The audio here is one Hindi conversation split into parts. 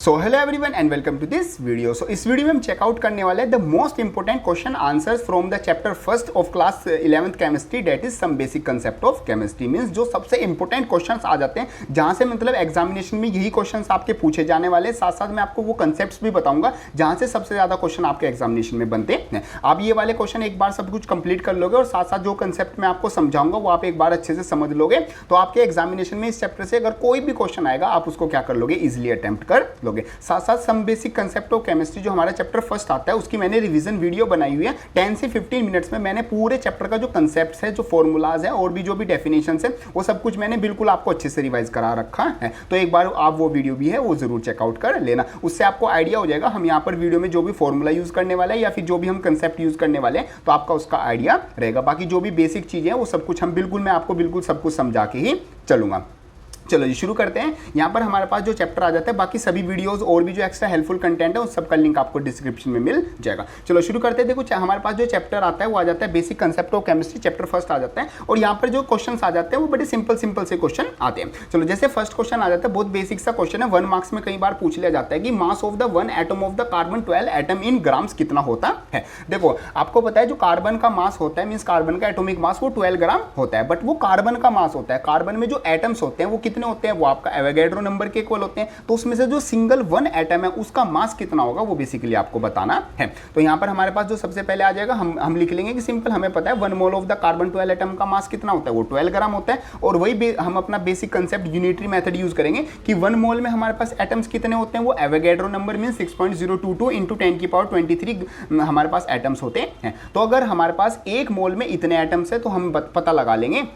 So hello everyone and welcome to this video. So इस वीडियो में हम चेकआउट करने वाले हैं the most important question answers from the chapter first of class 11th chemistry, that is some basic concept of chemistry. Means जो सबसे इंपॉर्टेंट क्वेश्चंस आ जाते हैं, जहां से मतलब एग्जामिनेशन में यही क्वेश्चंस आपके पूछे जाने वाले, साथ साथ मैं आपको वो कंसेप्ट्स भी बताऊंगा जहां से सबसे ज्यादा क्वेश्चन आपके एग्जामिनेशन में बनते हैं। आप ये वाले क्वेश्चन एक बार सब कुछ कंप्लीट कर लोगे और साथ साथ जो कंसेप्ट मैं आपको समझाऊंगा वो आप एक बार अच्छे से समझ लोगे, तो आपके एग्जामिनेशन में इस चैप्टर से अगर कोई भी क्वेश्चन आएगा आप उसको क्या कर लोगे, इजिली अटेम्प्ट कर लोगे। साथ साथ some basic concept of chemistry जो हमारा चैप्टर फर्स्ट आता है उसकी मैंने रिवीजन वीडियो बनाई हुई है। 10 से 15 मिनट्स में मैंने पूरे चैप्टर का जो कंसेप्ट है, जो फॉर्मूलाज है और भी जो भी डेफिनेशन है, वो सब कुछ मैंने बिल्कुल आपको अच्छे से रिवाइज करा रखा है। तो एक बार आप वो वीडियो भी है वो जरूर चेकआउट कर लेना, उससे आपको आइडिया हो जाएगा हम यहाँ पर वीडियो में जो भी फॉर्मूला यूज करने वाले हैं या फिर जो भी हम कंसेप्ट यूज करने वाले हैं, तो आपका उसका आइडिया रहेगा। बाकी जो भी बेसिक चीजें हैं वो सब कुछ मैं आपको बिल्कुल सब कुछ समझा के ही चलूंगा। चलो जी शुरू करते हैं। यहाँ पर हमारे पास जो चैप्टर आ जाता है, बाकी सभी वीडियोस और भी जो एक्स्ट्रा हेल्पफुल कंटेंट है उस सबका लिंक आपको डिस्क्रिप्शन में मिल जाएगा। चलो शुरू करते हैं। देखो हमारे पास जो चैप्टर आता है वो आ जाता है basic concept of chemistry, chapter first आ जाता है। और यहाँ पर जो क्वेश्चन आ जाते हैं वो बड़े सिंपल से क्वेश्चन आते हैं। चलो जैसे फर्स्ट क्वेश्चन आ जाता है, बहुत बेसिक सा क्वेश्चन है, 1 मार्क्स में कई बार पूछ लिया जाता है कि मास of the 1 atom of the carbon 12 atom in grams कितना होता है। देखो आपको पता है जो कार्बन का मास होता है, मींस कार्बन का एटॉमिक मास वो 12 ग्राम होता है, बट वो कार्बन का मास होता है। कार्बन में जो एटम्स होते हैं वो कितने होते हैं, वो आपका एवोगैड्रो नंबर के इक्वल होते हैं। तो उसमें से जो सिंगल 1 एटम है उसका मास कितना होगा वो बेसिकली आपको बताना है। तो यहां पर हमारे पास जो सबसे पहले आ जाएगा, हम लिख लेंगे कि सिंपल हमें पता है 1 mole of the carbon 12 atom का मास कितना होता है, वो 12 ग्राम होता है। और वही हम अपना basic concept unitary method use करेंगे कि 1 मोल में हमारे पास एटम्स कितने होते हैं, वो एवोगैड्रो नंबर में 6.022 इंटू 10 की पावर 23 हमारे पास एटम्स होते हैं। तो अगर हमारे पास 1 मोल में इतने एटम्स है तो हम पता लगा लेंगे,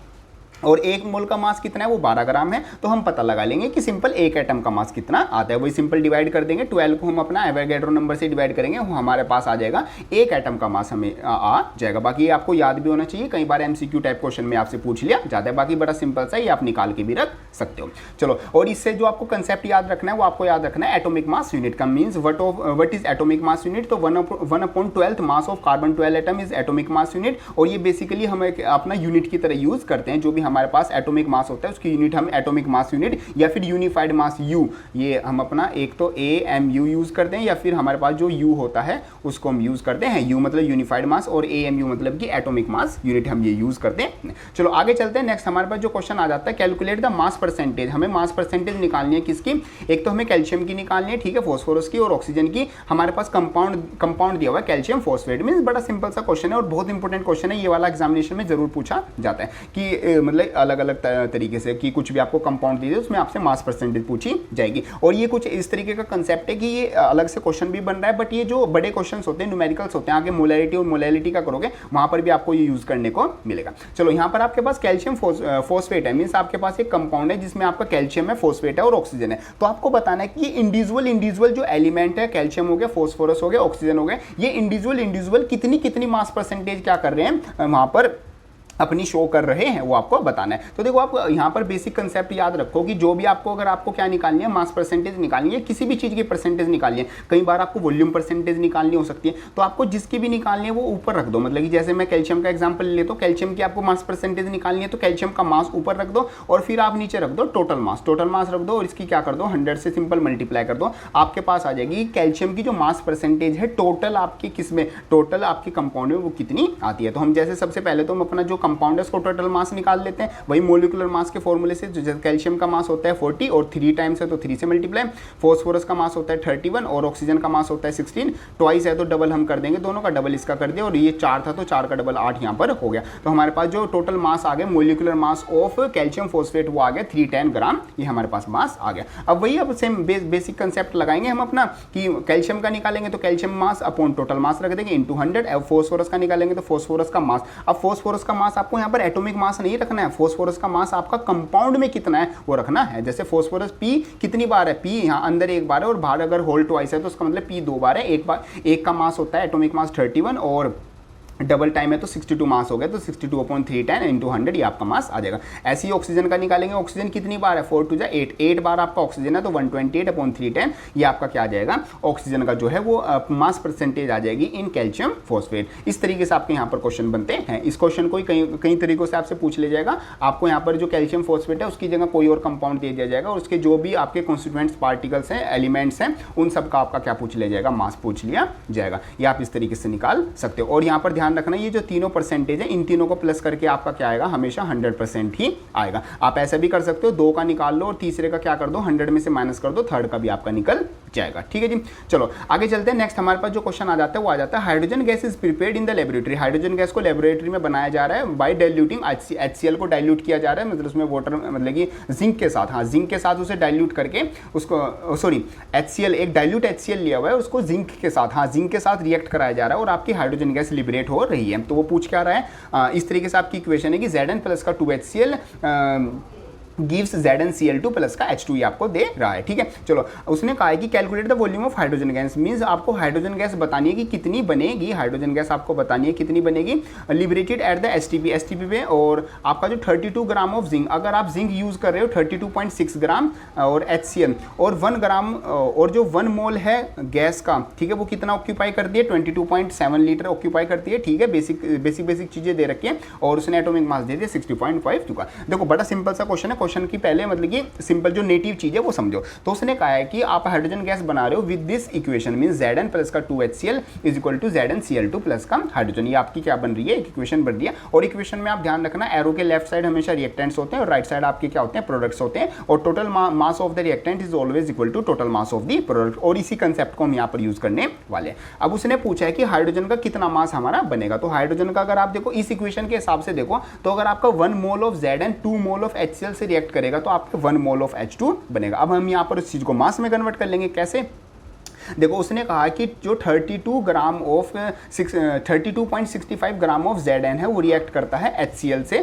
और 1 मोल का मास कितना है वो 12 ग्राम है, तो हम पता लगा लेंगे कि सिंपल एक एटम का मास कितना आता है। वही सिंपल डिवाइड कर देंगे, 12 को हम अपना एवोगैड्रो नंबर से डिवाइड करेंगे, वो हमारे पास आ जाएगा 1 एटम का मास हमें आ जाएगा। बाकी ये आपको याद भी होना चाहिए, कई बार एमसीक्यू टाइप क्वेश्चन में आपसे पूछ लिया जाता है। बाकी बड़ा सिंपल सा, ये आप निकाल के भी रख सकते हो। चलो, और इससे जो आपको कंसेप्ट याद रखना है वो आपको याद रखना है एटॉमिक मास यूनिट का। Means what is atomic mass unit, तो 1/12 mass of carbon 12 atom is atomic mass unit. और ये बेसिकली हम अपना यूनिट की तरह यूज करते हैं, जो भी हमारे पास एटॉमिक मास होता है उसकी यूनिट हम एटॉमिक मास यूनिट या फिर यूनिफाइड मास यू, ये हम अपना एक तो AMU यूज करते हैं, या फिर हमारे पास जो U होता है उसको हम यूज करते हैं। U मतलब यूनिफाइड मास और AMU मतलब कि एटॉमिक मास यूनिट, हम ये यूज करते हैं। चलो आगे चलते हैं। नेक्स्ट हमारे पास जो क्वेश्चन आ जाता है, कैलकुलेट द मास परसेंटेज। हमें मास परसेंटेज निकालनी है किसकी, एक तो हमें कैल्शियम की निकालनी है, ठीक है, फास्फोरस की और ऑक्सीजन की। हमारे पास कंपाउंड दिया हुआ है कैल्शियम फॉस्फेट। मींस बड़ा सिंपल सा क्वेश्चन है और बहुत इंपॉर्टेंट क्वेश्चन है, ये वाला एग्जामिनेशन में जरूर पूछा जाता है कि मतलब अलग अलग तरीके से कि कुछ भी आपको कंपाउंड दीजिए उसमें आपसे मास परसेंटेज पूछी जाएगी। और ये कुछ इस तरीके का कंसेप्ट है कि ये अलग से क्वेश्चन भी बन रहा है, बट ये जो बड़े क्वेश्चंस होते हैं, न्यूमेरिकल्स होते हैं, आगे मोलैरिटी और मोलैलिटी का करोगे वहां पर भी आपको ये यूज करने को मिलेगा। चलो यहाँ पर आपके पास कैल्शियम फॉस्फेट है, मींस आपके पास एक कंपाउंड है जिसमें आपका कैल्शियम है, फॉस्फेट है और ऑक्सीजन है। तो आपको बताना है कि इंडिविजुअल जो एलिमेंट है, कैल्शियम हो गया, फॉस्फोरस हो गया, ऑक्सीजन हो गया, ये इंडिविजुअल कितनी मास परसेंटेज क्या कर रहे हैं वहां पर अपनी शो कर रहे हैं, वो आपको बताना है। तो देखो आप यहाँ पर बेसिक कंसेप्ट याद रखो कि जो भी आपको अगर आपको क्या निकालनी है, मास परसेंटेज निकालनी है, किसी भी चीज़ की परसेंटेज निकालनी है, कई बार आपको वॉल्यूम परसेंटेज निकालनी हो सकती है, तो आपको जिसकी भी निकालनी है वो ऊपर रख दो। मतलब कि जैसे मैं कैल्शियम का एग्जाम्पल ले लेता हूँ, कैल्शियम की आपको मास परसेंटेज निकालनी है तो कैल्शियम का मास ऊपर रख दो और फिर आप नीचे रख दो टोटल मास रख दो और इसकी क्या कर दो 100 से सिंपल मल्टीप्लाई कर दो, आपके पास आ जाएगी कैल्शियम की जो मास परसेंटेज है टोटल आपकी किसमें, टोटल आपके कंपाउंड में वो कितनी आती है। तो हम जैसे सबसे पहले तो हम अपना जो कंपाउंड है उसको टोटल मास निकाल लेते हैं, वही मोलिकुलर मास के फॉर्मूले से। जो कैल्शियम का मास होता है 40 और 3 टाइम्स है तो 3 से मल्टीप्लाई, फॉस्फोरस का मास होता है 31 और ऑक्सीजन का मास होता है 16, ट्वाइस है तो डबल हम कर देंगे, दोनों का डबल इसका कर दिया, और ये 4 था तो 4 का डबल 8 यहाँ पर हो गया। तो हमारे पास जो टोटल मास आ गया molecular mass of calcium phosphate वो आ गया 310 ग्राम, ये हमारे पास मास आ गया। अब वही अब सेम बेसिक कंसेप्ट लगाएंगे हम अपना कि कैल्शियम का निकालेंगे तो calcium mass upon total mass रख देंगे इंटू 100। अब फॉस्फोरस का निकालेंगे तो फॉस्फोरस का मास, अब फॉस्फोरस का मास आपको यहाँ पर एटॉमिक मास नहीं रखना है, फॉस्फोरस का मास आपका कंपाउंड में कितना है वो रखना है। जैसे फॉस्फोरस P कितनी बार है, P यहाँ अंदर एक बार है और बाहर अगर होल ट्वाइस है तो उसका मतलब P 2 बार है। एक का मास होता है एटॉमिक मास 31 और डबल टाइम है तो 62 मास हो गया, तो 62/310 इंटू 100 ये आपका मास आ जाएगा। ऐसे ही ऑक्सीजन का निकालेंगे, ऑक्सीजन कितनी बार है 4 2 जा 8, 8 बार आपका ऑक्सीजन है तो 128/310 ये आपका क्या आ जाएगा, ऑक्सीजन का जो है वो मास परसेंटेज आ जाएगी इन कैल्शियम फॉस्फेट। इस तरीके से आपके यहाँ पर क्वेश्चन बनते हैं। इस क्वेश्चन को कई तरीकों से आपसे पूछ लिया जाएगा। आपको यहाँ पर जो कैल्शियम फॉस्फेट है उसकी जगह कोई और कंपाउंड दे दिया जाएगा और उसके जो भी आपके कॉन्स्टिट्यूएंट्स पार्टिकल्स हैं, एलिमेंट्स हैं, उन सब का आपका क्या पूछ लिया जाएगा, मास पूछ लिया जाएगा। ये आप इस तरीके से निकाल सकते हो। और यहाँ पर ध्यान रखना ये जो तीनों परसेंटेज है इन तीनों को प्लस करके आपका क्या आएगा, हमेशा 100% ही आएगा। आप ऐसा भी कर सकते हो, 2 का निकाल लो और तीसरे का क्या कर दो, 100 में से माइनस कर दो, थर्ड का भी आपका निकल जाएगा। ठीक है जी, चलो आगे चलते हैं। नेक्स्ट हमारे पास जो क्वेश्चन आ जाता है वो आ जाता है hydrogen gas is prepared in the laboratory. Hydrogen gas को लेबोरेटरी में बनाया जा रहा है बाय डाइल्यूटिंग HCl को डाइल्यूट किया जा रहा है, मतलब उसमें वाटर मतलब कि जिंक के साथ, हाँ जिंक के साथ उसे डाइल्यूट करके उसको सॉरी HCl एक डाइल्यूट HCl लिया हुआ है, उसको जिंक के साथ, हाँ जिंक के साथ रिएक्ट कराया जा रहा है और आपकी हाइड्रोजन गैस लिबरेट हो रही है। तो वो पूछ क्या रहा है, इस तरीके से आपकी इक्वेशन है कि Zn प्लस का 2HCl गिव्स ZnCl2 प्लस का H2 ये आपको दे रहा है। ठीक है, चलो उसने कहा है कि calculate the volume of hydrogen gas, means आपको हाइड्रोजन गैस बतानी है कि कितनी बनेगी, हाइड्रोजन गैस आपको बतानी है कितनी बनेगी लिबरेटेड एट द STP पे। और आपका जो 32 ग्राम ऑफ जिंक, अगर आप जिंक यूज कर रहे हो 32.6 ग्राम और HCl और 1 ग्राम और जो 1 मोल है गैस का, ठीक है वो कितना ऑक्यूपाई करती है, 22.7 लीटर ऑक्यूपाई करती है। ठीक है, बेसिक चीजें दे रखी है और उसने एटॉमिक मास दे दिया 60.52 का। देखो बड़ा सिंपल सा क्वेश्चन है, क्वेश्चन की पहले मतलब कि सिंपल जो नेटिव चीज है वो समझो। तो उसने कहा है कि आप हाइड्रोजन गैस बना रहे हो with this equation, means Zn plus का 2HCl is equal to ZnCl2 plus का हाइड्रोजन। ये आपकी क्या बन रही है, एक इक्वेशन बन रही है। और इक्वेशन में आप ध्यान रखना एरो के लेफ्ट साइड हमेशा रिएक्टेंट्स होते हैं और राइट साइड आपके क्या होते हैं, प्रोडक्ट्स होते हैं। और total mass of the reactant is always equal to total mass of the product. और इसी कंसेप्ट को हम यहाँ पर यूज करने वाले हैं। अब उसने पूछा है कि हाइड्रोजन का कितना मास हमारा बनेगा। तो हाइड्रोजन का अगर आप देखो इस इक्वेशन के हिसाब से देखो तो अगर आपका 1 mole of Zn 2 mole of HCl से रिएक्ट करेगा तो आपके 1 मोल ऑफ H2 बनेगा। अब हम यहाँ पर उस चीज को मास में कन्वर्ट कर लेंगे, कैसे, देखो उसने कहा कि जो 32 gram of 32.65 gram of Zn है वो रिएक्ट करता है HCl से,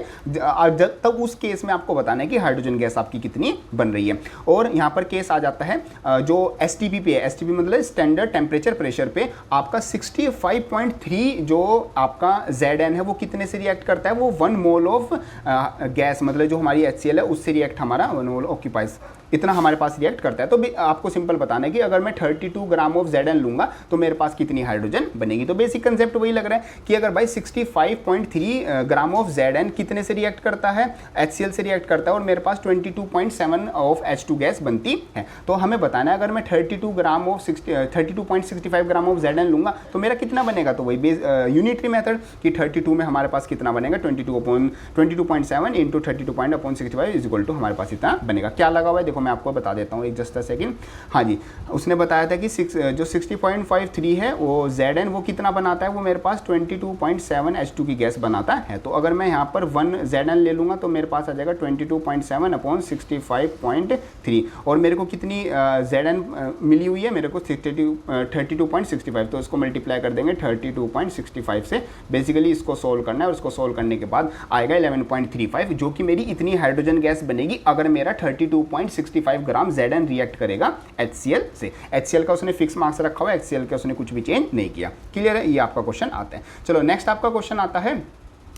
तब उस केस में आपको बताना है कि हाइड्रोजन गैस आपकी कितनी बन रही है। और यहाँ पर केस आ जाता है जो STP पे है, STP मतलब स्टैंडर्ड टेम्परेचर प्रेशर पे आपका 65.3 जो आपका Zn है वो कितने से रिएक्ट करता है, वो 1 मोल ऑफ गैस मतलब जो हमारी HCl है उससे रिएक्ट हमारा 1 मोल ऑक्यूपाइज, इतना हमारे पास रिएक्ट करता है। तो भी आपको सिंपल बताना है कि अगर मैं 32 ग्राम ऑफ Zn लूंगा तो मेरे पास कितनी हाइड्रोजन बनेगी। तो बेसिक कंसेप्ट वही लग रहा है कि अगर भाई 65.3 ग्राम ऑफ Zn कितने से रिएक्ट करता है, HCl से रिएक्ट करता है और मेरे पास 22.7 ऑफ H2 गैस बनती है। तो हमें बताना है अगर मैं 32 gram of 32.65 gram of Zn लूंगा तो मेरा कितना बनेगा। तो वही यूनिटरी मेथड कि 32 में हमारे पास कितना बनेगा, 22.7 इंटू 32.65 इज इक्वल टू हमारे पास इतना बनेगा। क्या लगा हुआ है देखो मैं आपको बता देता हूँ एक जस्ट अ सेकंड। हाँ जी, उसने बताया था कि जो 60.53 है वो Zn वो कितना बनाता है, वो मेरे पास 22.7 H2 की गैस बनाता है। तो अगर मैं यहाँ पर 1 Zn ले लूँगा तो मेरे पास आ जाएगा 22.7 अपॉन 65.3 और मेरे को कितनी Zn मिली हुई है, मेरे को 32.65, तो इसको मल्टीप्लाई कर देंगे 32.65 से। बेसिकली इसको सोल्व करना है और इसको सोल्व करने के बाद आएगा 11.35 जो कि मेरी इतनी हाइड्रोजन गैस बनेगी अगर मेरा 32.65 ग्राम Zn रिएक्ट करेगा HCl से। HCl का उसने फिक्स मार्क्स रखा हुआ है, HCl का उसने कुछ भी चेंज नहीं किया। क्लियर है, ये आपका क्वेश्चन आता है। चलो नेक्स्ट आपका क्वेश्चन आता है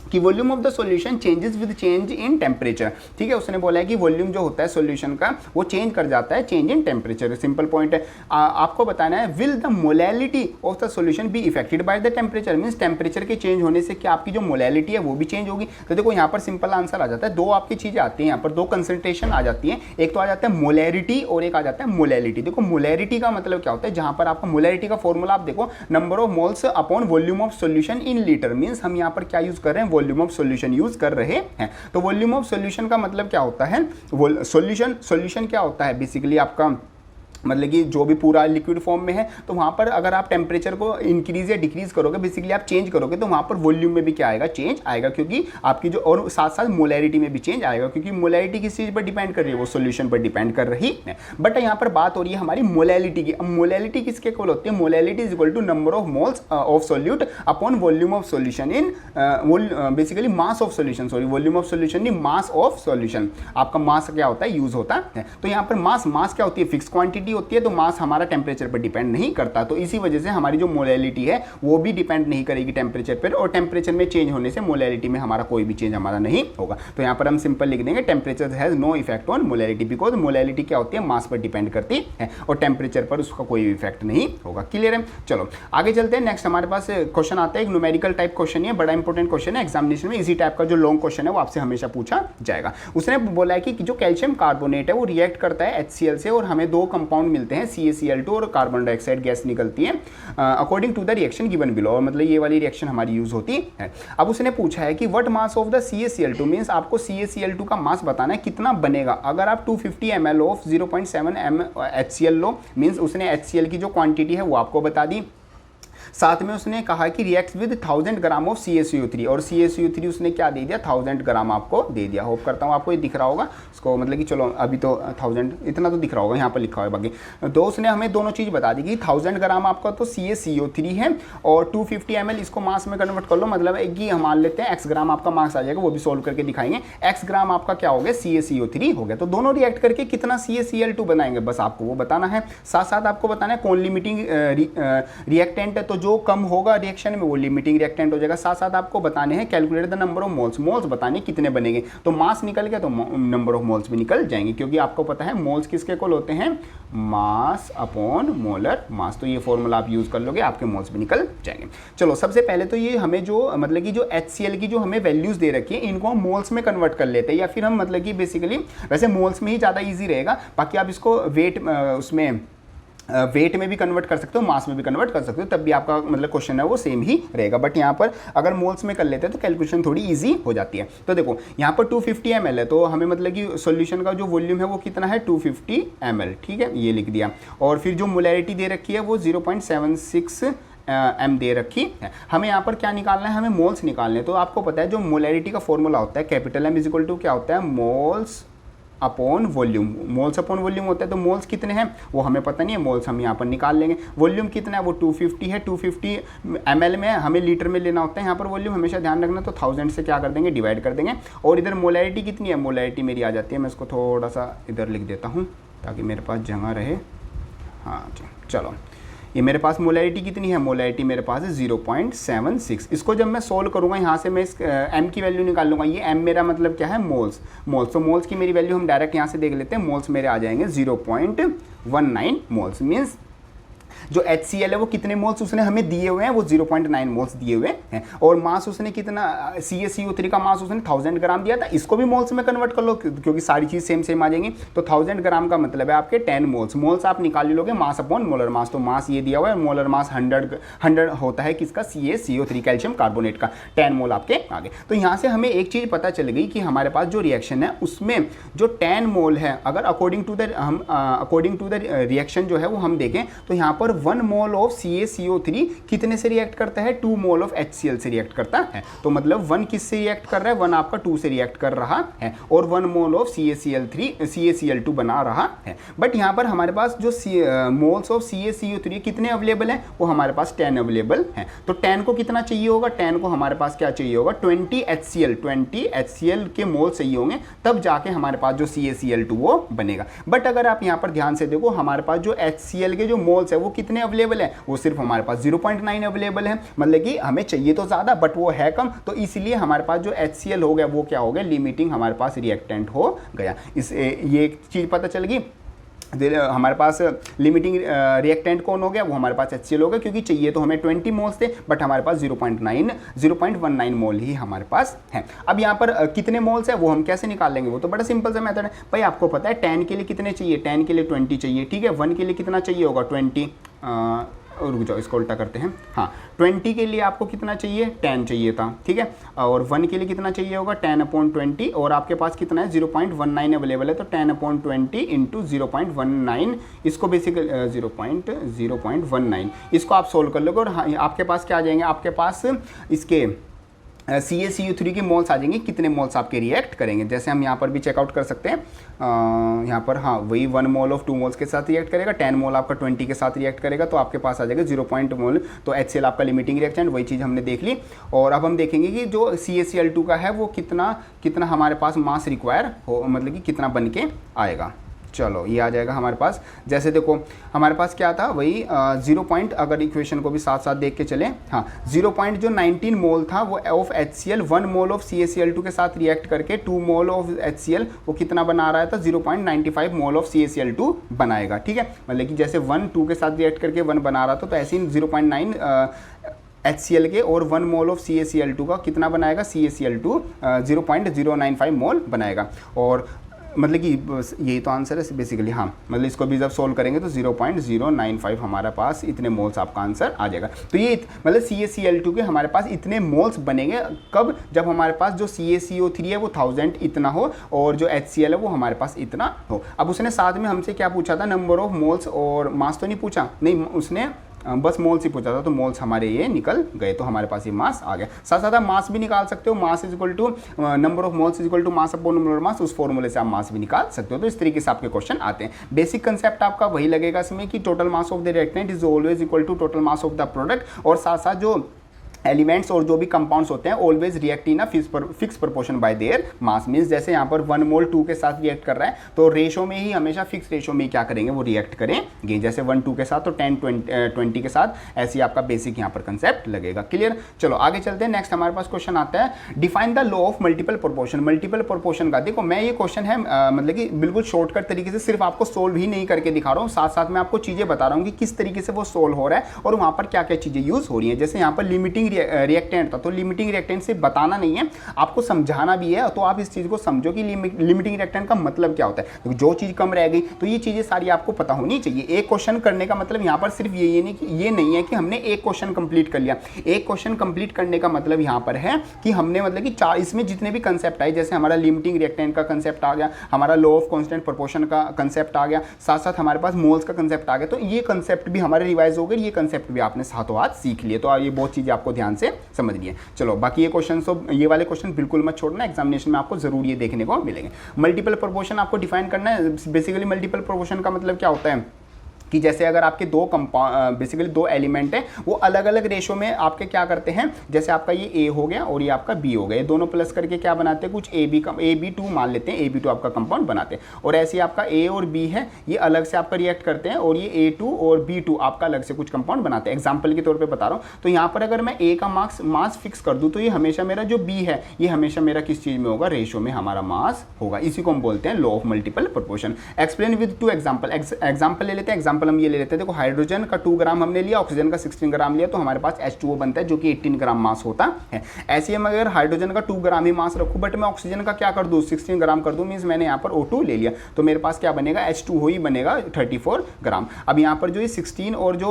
कि volume of the solution changes with change in temperature. ठीक है, उसने बोला है कि वॉल्यूम जो होता है सॉल्यूशन का वो चेंज कर जाता है change in temperature. Simple point है, आपको बताना है will the molality of the solution be affected by the temperature, means temperature के चेंज होने से क्या आपकी जो मोलैलिटी है वो भी चेंज होगी। तो देखो यहाँ पर सिंपल आंसर आ जाता है, दो आपकी चीजें आती हैं यहाँ पर, दो कंसंट्रेशन आ जाती हैं, एक तो आ जाता है मोलैरिटी और एक आ जाता है मोलैलिटी। देखो मोलैरिटी का मतलब क्या होता है, जहां पर आपका मोलैरिटी का फॉर्मूला आप देखो number of moles upon volume of solution in litre, means हम यहाँ पर क्या यूज कर रहे हैं, वॉल्यूम ऑफ सॉल्यूशन यूज कर रहे हैं। तो वॉल्यूम ऑफ सॉल्यूशन का मतलब क्या होता है, सॉल्यूशन क्या होता है बेसिकली आपका मतलब कि जो भी पूरा लिक्विड फॉर्म में है तो वहाँ पर अगर आप टेम्परेचर को इंक्रीज या डिक्रीज करोगे, बेसिकली आप चेंज करोगे तो वहाँ पर वॉल्यूम में भी क्या आएगा, चेंज आएगा, क्योंकि आपकी जो और साथ साथ मोलैरिटी में भी चेंज आएगा, क्योंकि मोलैरिटी किस चीज़ पर डिपेंड कर रही है, वो सॉल्यूशन पर डिपेंड कर रही है। बट यहाँ पर बात हो रही है हमारी मोलैलिटी की। अब मोलैलिटी किसके इक्वल होती है, molality is equal to number of moles of solute upon volume of solution in basically mass of solution, sorry volume of solution नहीं, मास ऑफ सोल्यूशन। आपका मास क्या होता है, यूज होता है। तो यहाँ पर मास क्या होती है, फिक्स क्वांटिटी क्वांटिटी होती है तो मास हमारा टेम्परेचर पर डिपेंड नहीं करता, तो इसी वजह से हमारी जो मोलैलिटी है वो भी डिपेंड नहीं करेगी टेम्परेचर पर, और टेम्परेचर में चेंज होने से मोलैलिटी में हमारा कोई भी चेंज हमारा नहीं होगा। तो यहाँ पर हम सिंपल लिख देंगे temperature has no effect on molality, because molality क्या होती है, मास पर डिपेंड करती है और टेम्परेचर पर उसका कोई इफेक्ट नहीं होगा। क्लियर है? चलो आगे चलते हैं। नेक्स्ट हमारे पास क्वेश्चन आता है, एक न्यूमेरिकल टाइप क्वेश्चन है, बड़ा इंपॉर्टेंट क्वेश्चन है एग्जामिनेशन में। इसी टाइप का जो लॉन्ग क्वेश्चन है वो आपसे हमेशा पूछा जाएगा। उसने बोला है कि जो कैल्शियम कार्बोनेट है वो रिएक्ट करता है HCl से और हमें दो कंपाउंड मिलते हैं CaCl2 और कार्बन डाइऑक्साइड गैस निकलती है according to the reaction given below, और मतलब ये वाली रिएक्शन हमारी यूज होती है। अब उसने पूछा है कि what mass of the CaCl2 means आपको CaCl2 का मास बताना है कितना बनेगा अगर आप 250 ml of 0.7 m HCl low, means उसने HCl की जो क्वांटिटी है वो आपको बता दी। साथ में उसने कहा कि react with 1000 gram of CaCO3, और CaCO3 उसने क्या दे दिया, 1000 ग्राम आपको दे दिया। होप करता हूँ आपको ये दिख रहा होगा इसको, मतलब कि चलो अभी तो 1000 इतना तो दिख रहा होगा, यहाँ पर लिखा हुआ है बाकी। तो उसने हमें दोनों चीज़ बता दी कि 1000 ग्राम आपका तो CaCO3 है और 250 ml इसको मास में कन्वर्ट कर लो, मतलब है कि हम मान लेते हैं x ग्राम आपका मास आ जाएगा, वो भी सोल्व करके दिखाएंगे। x ग्राम आपका क्या हो गया, CaCO3 हो गया। तो दोनों रिएक्ट करके कितना CaCl2 बनाएंगे, बस आपको वो बताना है। साथ साथ आपको बताना है कौन लिमिटिंग रिएक्टेंट है, तो जो कम होगा रिएक्शन में वो लिमिटिंग रिएक्टेंट हो जाएगा। साथ साथ आपको बताने हैं calculate the number of moles, moles बताने कितने बनेंगे। तो मास निकल गया तो नंबर ऑफ मोल्स भी निकल जाएंगे, क्योंकि आपको पता है मोल्स किसके इक्वल होते हैं, मास अपॉन मोलर मास। तो ये फॉर्मूला आप यूज कर लोगे, आपके मोल्स भी निकल जाएंगे। चलो सबसे पहले तो ये हमें जो मतलब कि जो HCl की जो हमें वैल्यूज दे रखी है इनको हम मोल्स में कन्वर्ट कर लेते हैं, या फिर हम मतलब कि बेसिकली वैसे मोल्स में ही ज़्यादा ईजी रहेगा, बाकी आप इसको वेट उसमें वेट में भी कन्वर्ट कर सकते हो, मास में भी कन्वर्ट कर सकते हो, तब भी आपका मतलब क्वेश्चन है वो सेम ही रहेगा। बट यहाँ पर अगर मोल्स में कर लेते हैं तो कैलकुलेशन थोड़ी इजी हो जाती है। तो देखो यहाँ पर 250 ml है, तो हमें मतलब कि सॉल्यूशन का जो वॉल्यूम है वो कितना है, 250 ml, ठीक है, ये लिख दिया। और फिर जो मोलैरिटी दे रखी है वो 0.76 m दे रखी है। हमें यहाँ पर क्या निकालना है, हमें मोल्स निकालने हैं। तो आपको पता है जो मोलैरिटी का फॉर्मूला होता है, कैपिटल M इक्वल टू क्या होता है, moles upon volume. Moles upon volume होता है, तो मोल्स कितने हैं वो हमें पता नहीं है, मोल्स हम यहाँ पर निकाल लेंगे। वॉल्यूम कितना है, वो 250 है, 250 ml में हमें लीटर में लेना होता है। यहाँ पर वॉल्यूम हमेशा ध्यान रखना, तो 1000 से क्या कर देंगे, डिवाइड कर देंगे। और इधर मोलैरिटी कितनी है, मोलैरिटी मेरी आ जाती है, मैं इसको थोड़ा सा इधर लिख देता हूँ ताकि मेरे पास जगह रहे। हाँ चलो, ये मेरे पास मोलैरिटी कितनी है, मोलैरिटी मेरे पास है 0.76। इसको जब मैं सोल्व करूँगा यहाँ से मैं इस m की वैल्यू निकाल लूँगा। ये m मेरा मतलब क्या है, मोल्स। तो मोल्स की मेरी वैल्यू हम डायरेक्ट यहाँ से देख लेते हैं। मोल्स मेरे आ जाएंगे 0.19 मोल्स। मीन्स जो HCl है वो कितने मोल्स उसने हमें दिए हुए हैं, वो 0.9 मोल्स दिए हुए हैं। और मास उसने कितना, CaCO3 का मास उसने 1000 ग्राम दिया था, इसको भी मोल्स में कन्वर्ट कर लो क्योंकि सारी चीज़ सेम सेम आ जाएंगी। तो 1000 ग्राम का मतलब है आपके 10 मोल्स। मोल्स आप निकाल लोगे मास अपॉन मोलर मास, तो मास ये दिया हुआ है, मोलर मास 100 होता है किसका, CaCO3 कैल्शियम कार्बोनेट का, 10 मोल आपके आगे। तो यहाँ से हमें एक चीज़ पता चल गई कि हमारे पास जो रिएक्शन है उसमें जो 10 मोल है, अगर अकॉर्डिंग टू द रिएक्शन जो है वो हम देखें तो यहाँ पर 1 मोल ऑफ CaCO3 कितने से रिएक्ट करता है, 2 मोल ऑफ HCl से रिएक्ट करता है। तो मतलब 1 किस से रिएक्ट कर रहा है, 1 आपका 2 से रिएक्ट कर रहा है, और 1 मोल ऑफ CaCl2 बना रहा है। बट यहाँ पर हमारे पास जो मोल्स ऑफ CaCO3 कितने अवेलेबल हैं, वो हमारे पास 10 अवेलेबल हैं। तो 10 को कितना चाहिए होगा, 10 को हमारे पास क्या चाहिए होगा, 20 HCl के मोल चाहिए होंगे, तब जाके हमारे पास जो CaCl2 वो बनेगा। बट अगर आप यहाँ पर ध्यान से देखो, हमारे पास जो HCl के जो मोल्स है वो कितने अवेलेबल है, वो सिर्फ हमारे पास 0.9 अवेलेबल है। मतलब कि हमें चाहिए तो ज़्यादा बट वो है कम, तो इसलिए हमारे पास जो HCl हो गया वो क्या हो गया, लिमिटिंग हमारे पास रिएक्टेंट हो गया। ये एक चीज़ पता चल गई। हमारे पास लिमिटिंग रिएक्टेंट कौन हो गया, वो हमारे पास HCl हो गया, क्योंकि चाहिए तो हमें 20 मोल्स थे बट हमारे पास 0.19 मोल ही हमारे पास है। अब यहाँ पर कितने मोल्स है वो हम कैसे निकाल लेंगे, वो तो बड़ा सिंपल सा मेथड है भाई। आपको पता है 10 के लिए कितने चाहिए, 10 के लिए 20 चाहिए, ठीक है। 1 के लिए कितना चाहिए होगा, 20। रुक जाओ, इसको उल्टा करते हैं। हाँ, 20 के लिए आपको कितना चाहिए, 10 चाहिए था, ठीक है। और 1 के लिए कितना चाहिए होगा, 10/20, और आपके पास कितना है, 0.19 अवेलेबल है। तो 10/20 इंटू 0.19, इसको बेसिकली 0.19 इसको आप सोल्व कर लोगे, और हाँ, आपके पास क्या आ जाएंगे, आपके पास इसके CaCO3 के मोल्स आ जाएंगे, कितने मोल्स आपके रिएक्ट करेंगे। जैसे हम यहाँ पर भी चेकआउट कर सकते हैं, यहाँ पर हाँ वही 1 मोल ऑफ 2 मोल्स के साथ रिएक्ट करेगा, 10 मोल आपका 20 के साथ रिएक्ट करेगा, तो आपके पास आ जाएगा 0 मोल। तो HCl आपका लिमिटिंग रिएक्टेंट, वही चीज़ हमने देख ली। और अब हम देखेंगे कि जो CaCl2 का है वो कितना हमारे पास मास रिक्वायर हो, मतलब कि कितना बन के आएगा। चलो ये आ जाएगा हमारे पास। जैसे देखो हमारे पास क्या था वही 0 पॉइंट, अगर इक्वेशन को भी साथ साथ देख के चले, हाँ 0 पॉइंट जो 19 मोल था वो of HCl 1 mole of CaCl2 के साथ रिएक्ट करके 2 मोल ऑफ HCl वो कितना बना रहा था 0.95 मोल ऑफ CaCl2 बनाएगा। ठीक है, मतलब कि जैसे 1 2 के साथ रिएक्ट करके 1 बना रहा था, तो ऐसे ही 0.9 HCl के और 1 मोल ऑफ CaCl2 का कितना बनाएगा CaCl2 0.095 मोल बनाएगा। और मतलब कि यही तो आंसर है बेसिकली। हाँ मतलब इसको भी जब सोल्व करेंगे तो 0.095 हमारे पास इतने मोल्स आपका आंसर आ जाएगा। तो ये मतलब CaCl2 के हमारे पास इतने मोल्स बनेंगे कब, जब हमारे पास जो CaCO3 है वो 1000 इतना हो और जो HCl है वो हमारे पास इतना हो। अब उसने साथ में हमसे क्या पूछा था, नंबर ऑफ मोल्स और मास तो नहीं पूछा, नहीं उसने बस मोल्स ही पूछा था, तो मोल्स हमारे ये निकल गए, तो हमारे पास ये मास आ गया। साथ साथ आप मास भी निकाल सकते हो, mass is equal to number of moles is equal to mass upon number of mass, उस फॉर्मूले से आप मास भी निकाल सकते हो। तो इस तरीके से आपके क्वेश्चन आते हैं। बेसिक कंसेप्ट आपका वही लगेगा इसमें कि total mass of the reactant is always equal to total mass of the product, और साथ साथ जो एलिमेंट्स और जो भी कंपाउंड्स होते हैं always react in a fix proportion bye their mass. Means जैसे यहाँ पर 1 मोल 2 के साथ रिएक्ट कर रहा है तो रेशो में ही हमेशा फिक्स रेशो में क्या करेंगे वो रिएक्ट करेंगे, जैसे 1 2 के साथ तो 10 20 के साथ, ऐसे ही आपका बेसिक यहाँ पर कंसेप्ट लगेगा। क्लियर, चलो आगे चलते हैं। नेक्स्ट हमारे पास क्वेश्चन आता है define the law of multiple proportion. Multiple proportion का देखो मैं ये क्वेश्चन है मतलब कि बिल्कुल शॉर्टकट तरीके से सिर्फ आपको सोल्व ही नहीं करके दिखा रहा हूँ, साथ साथ मैं आपको चीजें बता रहा हूँ कि किस तरीके से वो सोल्व हो रहा है और वहाँ पर क्या क्या चीजें यूज हो रही है। जैसे यहाँ पर लिमिटिंग रिएक्टेंट, तो लिमिटिंग रिएक्टेंट से बताना नहीं है, आपको समझाना भी है। तो आप इस चीज को समझो कि लिमिटिंग रिएक्टेंट का मतलब क्या होता है। तो जो चीज कम रह गई तो ये चीजें सारी आपको पता होनी चाहिए। एक क्वेश्चन करने का मतलब यहाँ पर सिर्फ ये नहीं है कि हमने एक क्वेश्चन कंप्लीट कर लिया। एक क्वेश्चन कंप्लीट करने का मतलब यहाँ पर है कि हमने मतलब कि चार इसमें जितने भी कंसेप्ट आए, जैसे हमारा लिमिटिंग रिएक्टेंट का कंसेप्ट आ गया, हमारा लॉ ऑफ कांस्टेंट प्रोपोर्शन का कंसेप्ट आ गया, साथ साथ हमारे पास मोल्स का कंसेप्ट आ गया, तो ये कंसेप्ट भी हमारे रिवाइज हो गए, ये कंसेप्ट भी आपने साथों हाथ सीख लिए। तो ये बहुत चीजें आपको ध्यान से समझ लिए। चलो बाकी ये क्वेश्चन, तो ये वाले क्वेश्चन बिल्कुल मत छोड़ना, एग्जामिनेशन में आपको जरूर ये देखने को मिलेंगे। मल्टीपल प्रोपोर्शन आपको डिफाइन करना है। बेसिकली मल्टीपल प्रोपोर्शन का मतलब क्या होता है कि जैसे अगर आपके बेसिकली दो एलिमेंट है वो अलग अलग रेशो में आपके क्या करते हैं, जैसे आपका ये ए हो गया और ये आपका बी हो गया, ये दोनों प्लस करके क्या बनाते हैं, कुछ AB2 मान लेते हैं, AB2 आपका कंपाउंड बनाते हैं। और ऐसे आपका ए और बी है ये अलग से आपका रिएक्ट करते हैं और ये A2 और B2 आपका अलग से कुछ कंपाउंड बनाते हैं। एग्जाम्पल के तौर पर बता रहा हूँ, तो यहाँ पर अगर मैं ए का मास फिक्स कर दूँ तो ये हमेशा मेरा जो बी है ये हमेशा मेरा किस चीज में होगा, रेशो में हमारा मास होगा। इसी को हम बोलते हैं law of multiple proportion. Explain with 2 example ले लेते हैं। एग्जाम्पल हम ये ले लेते हैं, देखो हाइड्रोजन का 2 ग्राम हमने लिया, ऑक्सीजन का 16 ग्राम लिया, तो हमारे पास H2O बनता है जो कि 18 ग्राम मास होता है। ऐसे हम अगर हाइड्रोजन का 2 ग्राम ही मास रखूं बट मैं ऑक्सीजन का क्या कर दूं 16 ग्राम कर दूं, मींस मैंने यहाँ पर O2 ले लिया, तो मेरे पास क्या बनेगा H2O ही बनेगा 34 ग्राम। अब यहाँ पर जो ये 16 और जो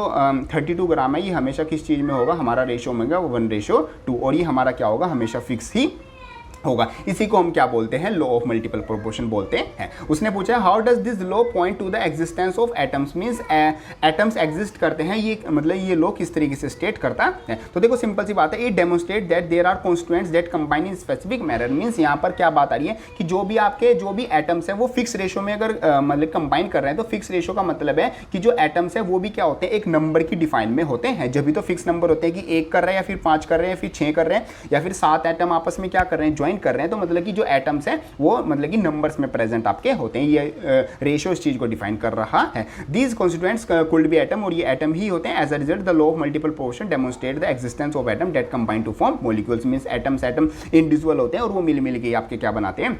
32 ग्राम है ये हमेशा किस चीज में होगा, हमारा रेशो में 1:2, और ये हमारा क्या होगा हमेशा फिक्स ही होगा। इसी को हम क्या बोलते हैं, लॉ ऑफ मल्टीपल प्रोपोर्शन बोलते हैं। उसने पूछा how does this law point two the existence of atoms, means atoms exist करते हैं, ये मतलब ये लॉ किस तरीके से स्टेट करता है। तो देखो सिंपल सी बात है, it demonstrate that there are constituents that combine in specific manner. Means यहाँ पर क्या बात आ रही है कि जो भी एटम्स हैं वो फिक्स रेशो में अगर मतलब कंबाइन कर रहे हैं, तो फिक्स रेशो का मतलब है कि जो एटम्स है वो भी क्या होते हैं, एक नंबर की डिफाइन में होते हैं। जब भी तो फिक्स नंबर होते हैं कि 1 कर रहे हैं या फिर 5 कर रहे हैं, फिर 6 कर रहे हैं, या फिर 7 एटम आपस में क्या कर रहे हैं, ज्वाइन कर रहे हैं, तो मतलब कि जो एटम्स हैं वो मतलब कि नंबर्स में प्रेजेंट आपके होते हैं। ये रेशियो इस चीज को डिफाइन कर रहा है। These constituents could be atom, और ये एटम ही होते हैं। As a result the law of multiple proportion demonstrate the existence of atom that combine to form molecules. Means atom individual होते हैं और वो मिल के आपके क्या बनाते हैं,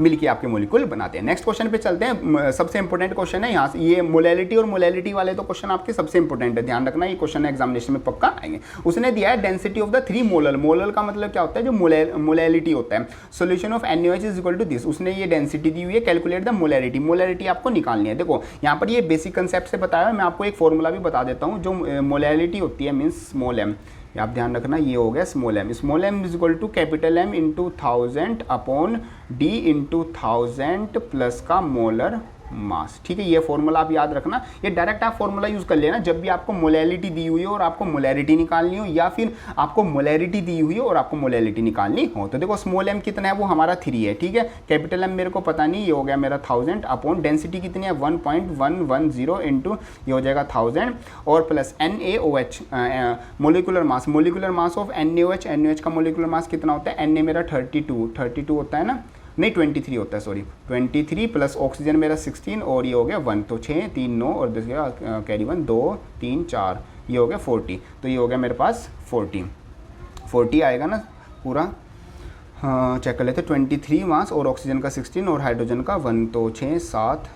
मिलके आपके मॉलिक्यूल बनाते हैं। नेक्स्ट क्वेश्चन पे चलते हैं। सबसे इंपॉर्टेंट क्वेश्चन है यहाँ से, ये मोलैलिटी और मोलैलिटी वाले तो क्वेश्चन आपके सबसे इंपॉर्टेंट है, ध्यान रखना, ये क्वेश्चन एग्जामिनेशन में पक्का आएंगे। उसने दिया है density of the 3 molar. Molar का मतलब क्या होता है, जो मोलैलिटी होता है। Solution of NaOH is equal to this. उसने ये डेंसिटी दी हुई है, कैलकुलेट द मोलैलिटी। मोलैलिटी आपको निकालनी है। देखो यहाँ पर ये बेसिक कंसेप्ट से बताया है, मैं आपको एक फॉर्मूला भी बता देता हूँ। जो मोलैलिटी होती है मीन्स स्मॉल m, आप ध्यान रखना, ये हो गया small m। Small m is equal to capital M into 1000 upon D into 1000 plus का मोलर मास। ठीक है, ये फॉर्मूला आप याद रखना। ये डायरेक्ट आप फॉर्मूला यूज कर लेना जब भी आपको मोलैलिटी दी हुई हो और आपको मोलैरिटी निकालनी हो, या फिर आपको मोलैरिटी दी हुई हो और आपको मोलैलिटी निकालनी हो। तो देखो स्मॉल m कितना है, वो हमारा 3 है। ठीक है, कैपिटल M मेरे को पता नहीं, ये हो गया मेरा 1000 अपॉन डेंसिटी कितनी है 1.110 इंटू ये हो जाएगा 1000 और plus NaOH molecular mass of NaOH। NaOH का मोलिकुलर मास कितना होता है, Na मेरा 32 होता है ना, नहीं 23 होता है, सॉरी 23 प्लस ऑक्सीजन मेरा 16 और ये हो गया 1, तो 6 3 9 और 10 कैरी 1 2 3 4, ये हो गया 40, तो ये हो गया मेरे पास 40 आएगा ना पूरा। हाँ चेक कर लेते, 23 मास और ऑक्सीजन का 16 और हाइड्रोजन का 1, तो 6 7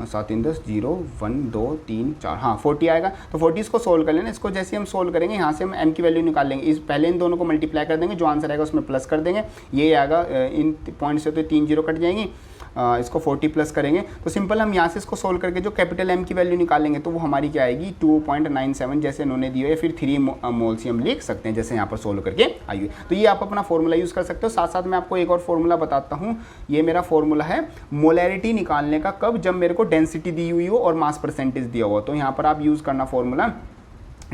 7 3 10 0 1 2 3 4, हाँ 40 आएगा। तो 40 इसको सोल्व कर लेना। इसको जैसे हम सोल्व करेंगे यहाँ से हम m की वैल्यू निकाल लेंगे, इस पहले इन दोनों को मल्टीप्लाई कर देंगे, जो आंसर आएगा उसमें प्लस कर देंगे, ये आएगा इन पॉइंट से तो 3 0 कट जाएंगी, इसको 40 प्लस करेंगे तो सिंपल हम यहाँ से इसको सोल्व करके जो कैपिटल M की वैल्यू निकालेंगे तो वो हमारी क्या आएगी 2.97 जैसे इन्होंने दी है, फिर 3 मोल सी हम लिख सकते हैं जैसे यहाँ पर सोल्व करके आई हुई। तो ये आप अपना फॉर्मूला यूज़ कर सकते हो। साथ साथ मैं आपको एक और फॉर्मूला बताता हूँ, ये मेरा फॉर्मूला है मोलैरिटी निकालने का, कब, जब मेरे को डेंसिटी दी हुई हो और मास परसेंटेज दिया हुआ। तो यहाँ पर आप यूज़ करना formula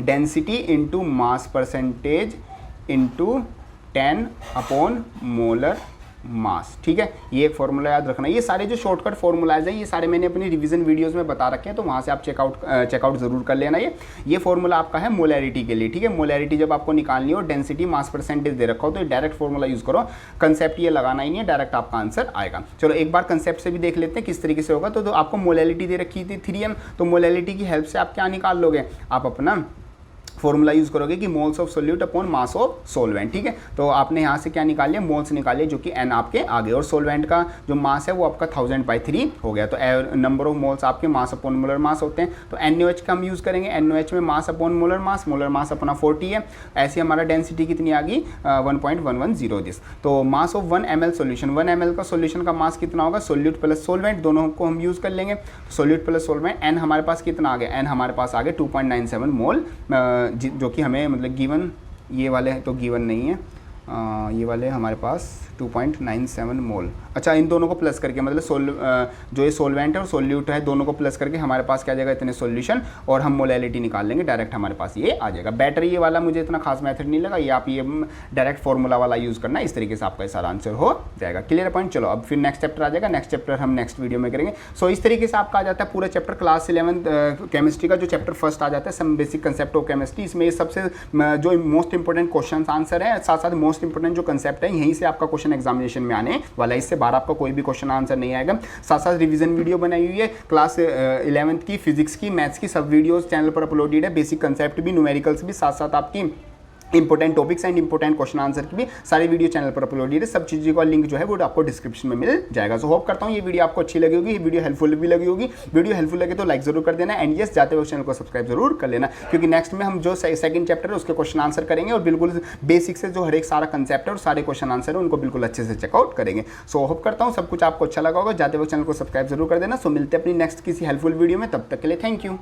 density into mass percentage into 10 molar mass, ठीक है। ये एक फॉर्मूला याद रखना। ये सारे जो शॉर्टकट फॉर्मूलाज हैं ये सारे मैंने अपनी रिवीजन वीडियोस में बता रखे हैं, तो वहाँ से आप चेकआउट जरूर कर लेना। ये फॉर्मूला आपका है मोलैरिटी के लिए, ठीक है। मोलैरिटी जब आपको निकालनी हो, डेंसिटी मास परसेंटेज दे रखा हो, तो डायरेक्ट फॉर्मूला यूज़ करो, कंसेप्ट ये लगाना ही नहीं है, डायरेक्ट आपका आंसर आएगा। चलो एक बार कंसेप्ट से भी देख लेते हैं किस तरीके से होगा। तो आपको मोलैरिटी दे रखी थी 3m, तो मोलैरिटी की हेल्प से आप क्या निकाल लोगे, आप अपना फॉर्मूला यूज़ करोगे कि moles of solute upon mass of solvent, ठीक है। तो आपने यहाँ से क्या निकाल लिया, मोल्स निकाल लिया जो कि n आपके आगे, और सोलवेंट का जो मास है वो आपका 1000/3 हो गया। तो नंबर ऑफ मोल्स आपके मास अपॉन मोलर मास होते हैं, तो NaOH का हम यूज़ करेंगे। NaOH में मास अपॉन मोलर मास अपना 40 है। ऐसे हमारा डेंसिटी कितनी आ गई 1.110 दिस। तो mass of 1 ml solution, 1 ml का सोल्यूशन का मास कितना होगा, सोल्यूट प्लस सोलवेंट दोनों को हम यूज़ कर लेंगे। सोल्यूट प्लस सोलवेंट, n हमारे पास कितना आ गया, n हमारे पास आ गया 2.97 मोल, जो कि हमें मतलब गिवन, ये वाले तो गिवन नहीं है, ये वाले हमारे पास 2.97 मोल। अच्छा इन दोनों को प्लस करके मतलब जो ये सोलवेंट है और सोल्यूट है दोनों को प्लस करके हमारे पास क्या जाएगा, इतने सोल्यूशन, और हम मोलैलिटी निकाल लेंगे, डायरेक्ट हमारे पास ये आ जाएगा। बैटर ये वाला मुझे इतना खास मेथड नहीं लगा, ये आप ये डायरेक्ट फॉर्मूला वाला यूज़ करना, इस तरीके से आपका सारा आंसर हो जाएगा। Clear point. चलो अब फिर नेक्स्ट चैप्टर आ जाएगा, नेक्स्ट चैप्टर हम नेक्स्ट वीडियो में करेंगे। सो इस तरीके से आपका आ जाता है पूरा चैप्टर क्लास 11 केमिस्ट्री का, जो चैप्टर फर्स्ट आ जाता है some basic concept of chemistry. इसमें सबसे जो मोस्ट इंपॉर्टेंट क्वेश्चन आंसर है, साथ साथ मोस्ट इंपॉर्टेंट जो कंसेप्ट है, यहीं से आपका क्वेश्चन एग्जामिनेशन में आने वाला है। इससे बाहर आपका कोई भी क्वेश्चन आंसर नहीं आएगा। साथ साथ रिवीजन वीडियो बनाई हुई है क्लास 11th की, फिजिक्स की, मैथ्स की, सब वीडियोस चैनल पर अपलोडेड है। बेसिक कंसेप्ट भी, न्यूमेरिकल्स भी, साथ साथ आपकी important topics and important question answer की भी सारी वीडियो चैनल पर अपलोडेड है। सब चीज़ों का लिंक जो है वो आपको डिस्क्रिप्शन में मिल जाएगा। सो होप करता हूँ ये वीडियो आपको अच्छी लगी होगी, ये वीडियो हेल्पफुल भी लगी होगी। वीडियो हेल्पफुल लगे तो लाइक जरूर कर देना, एंड यस जाते हुए चैनल को सब्सक्राइब जरूर कर लेना, क्योंकि नेक्स्ट में हम जो सेकंड चैप्टर है उसके क्वेश्चन आंसर करेंगे, और बिल्कुल बेसिक से जो हर एक सारा कंसेप्ट है और सारे क्वेश्चन आंसर है उनको बिल्कुल अच्छे से चेकआउट करेंगे। सो होप करता हूँ सब कुछ आपको अच्छा लगा होगा। जाते हुए चैनल को सब्सक्राइब जरूर कर देना। सो मिलते हैं अपनी नेक्स्ट किसी हेल्पफुल वीडियो में, तब तक के लिए थैंक यू।